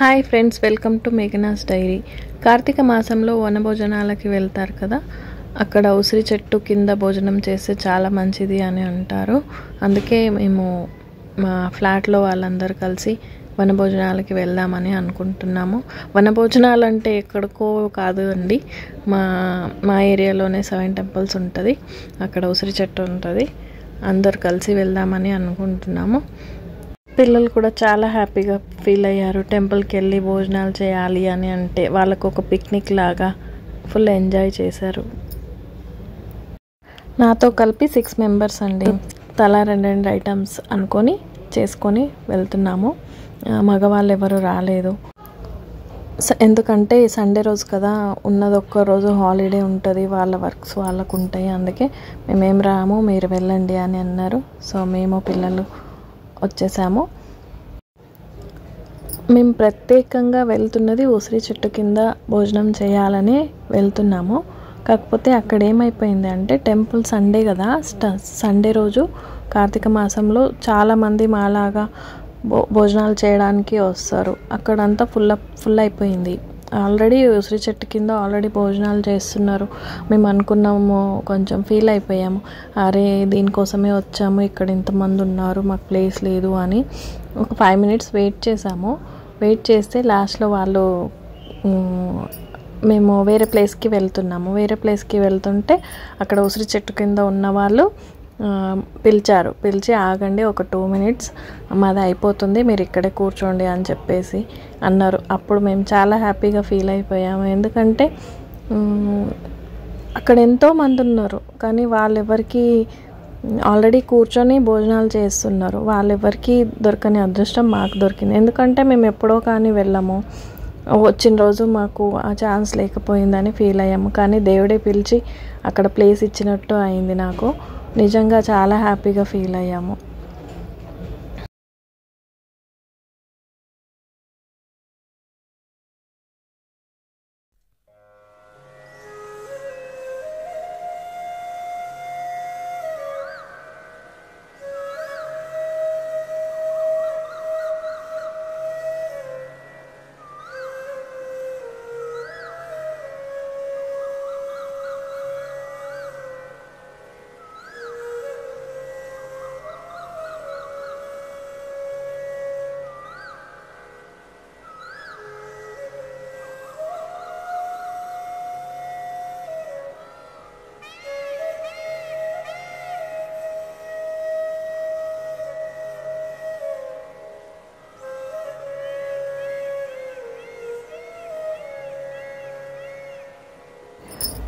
Hi friends, welcome to Meghana's diary. Karthika మాసంలో వనభోజనాలకి వెళ్తారు కదా, అక్కడ ఉసిరి చెట్టు కింద భోజనం చేస్తే చాలా మంచిది అని అంటారు. అందుకే మేము మా ఫ్లాట్లో వాళ్ళందరూ కలిసి వనభోజనాలకి వెళ్దామని అనుకుంటున్నాము. వనభోజనాలు అంటే ఎక్కడికో కాదు అండి, మా ఏరియాలోనే 7 టెంపుల్స్ ఉంటుంది. అక్కడ ఉసిరి చెట్టు ఉంటుంది. అందరు కలిసి వెళ్దామని అనుకుంటున్నాము. పిల్లలు కూడా చాలా హ్యాపీగా ఫీల్ అయ్యారు. టెంపుల్కి వెళ్ళి భోజనాలు చేయాలి అని అంటే వాళ్ళకు ఒక పిక్నిక్ లాగా ఫుల్ ఎంజాయ్ చేశారు. నాతో కలిపి 6 మెంబర్స్ అండి. తలా 2 ఐటమ్స్ అనుకొని చేసుకొని వెళ్తున్నాము. మగవాళ్ళు ఎవరు రాలేదు, ఎందుకంటే సండే రోజు కదా, ఉన్నది ఒక్క రోజు హాలిడే ఉంటుంది, వాళ్ళ వర్క్స్ వాళ్ళకు ఉంటాయి. అందుకే మేమేం రాము, మీరు వెళ్ళండి అని అన్నారు. సో మేము పిల్లలు వచ్చేసాము. మేము ప్రత్యేకంగా వెళ్తున్నది ఉసిరి చెట్టు కింద భోజనం చేయాలని వెళ్తున్నాము. కాకపోతే అక్కడ ఏమైపోయింది అంటే, టెంపుల్ సండే కదా, సండే రోజు కార్తీక మాసంలో చాలామంది మాలాగా భోజనాలు చేయడానికి వస్తారు. అక్కడంతా ఫుల్ అయిపోయింది. ఆల్రెడీ ఉసిరి చెట్టు కింద ఆల్రెడీ భోజనాలు చేస్తున్నారు. మేము అనుకున్నాము, కొంచెం ఫీల్ అయిపోయాము, అరే దీనికోసమే వచ్చాము, ఇక్కడ ఇంతమంది ఉన్నారు, మాకు ప్లేస్ లేదు అని. ఒక 5 minutes వెయిట్ చేసాము. వెయిట్ చేస్తే లాస్ట్లో వాళ్ళు మేము వేరే ప్లేస్కి వెళ్తుంటే అక్కడ ఉసిరి చెట్టు కింద ఉన్న వాళ్ళు పిలిచి ఆగండి, ఒక 2 minutes మాది అయిపోతుంది, మీరు ఇక్కడే కూర్చోండి అని చెప్పేసి అన్నారు. అప్పుడు మేము చాలా హ్యాపీగా ఫీల్ అయిపోయాము. ఎందుకంటే అక్కడ ఎంతోమంది ఉన్నారు, కానీ వాళ్ళెవరికి ఆల్రెడీ కూర్చొని భోజనాలు చేస్తున్నారు. వాళ్ళెవరికి దొరకని అదృష్టం మాకు దొరికింది. ఎందుకంటే మేము ఎప్పుడో కానీ వెళ్ళాము, వచ్చిన రోజు మాకు ఆ ఛాన్స్ లేకపోయిందని ఫీల్ అయ్యాము. కానీ దేవుడే పిలిచి అక్కడ ప్లేస్ ఇచ్చినట్టు అయింది. నాకు నిజంగా చాలా హ్యాపీగా ఫీల్ అయ్యాము.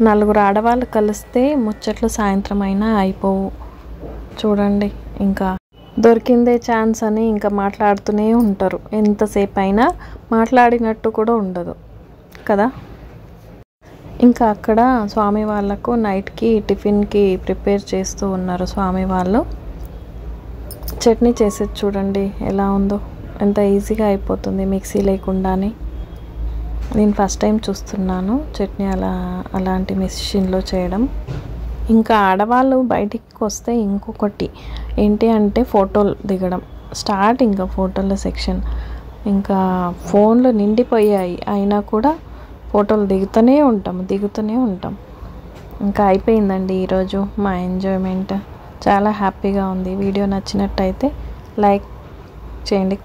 నలుగురు ఆడవాళ్ళు కలిస్తే ముచ్చట్లు సాయంత్రం అయినా అయిపోవు. చూడండి, ఇంకా దొరికిందే ఛాన్స్ అని ఇంకా మాట్లాడుతూనే ఉంటారు. ఎంతసేపు అయినా మాట్లాడినట్టు కూడా ఉండదు కదా. ఇంకా అక్కడ స్వామి వాళ్ళకు నైట్కి టిఫిన్కి ప్రిపేర్ చేస్తూ ఉన్నారు. స్వామి వాళ్ళు చట్నీ చేసేది చూడండి ఎలా ఉందో, ఎంత ఈజీగా అయిపోతుంది మిక్సీ లేకుండానే. నేను ఫస్ట్ టైం చూస్తున్నాను చట్నీ అలాంటి మెషిన్లో చేయడం. ఇంకా ఆడవాళ్ళు బయటికి వస్తే ఇంకొకటి ఏంటి అంటే ఫోటోలు దిగడం స్టార్ట్. ఇంకా ఫోటోల సెక్షన్ ఇంకా ఫోన్లు నిండిపోయాయి, అయినా కూడా ఫోటోలు దిగుతూనే ఉంటాం. ఇంకా అయిపోయిందండి ఈరోజు మా ఎంజాయ్మెంట్. చాలా హ్యాపీగా ఉంది. వీడియో నచ్చినట్టయితే లైక్ చేయండి.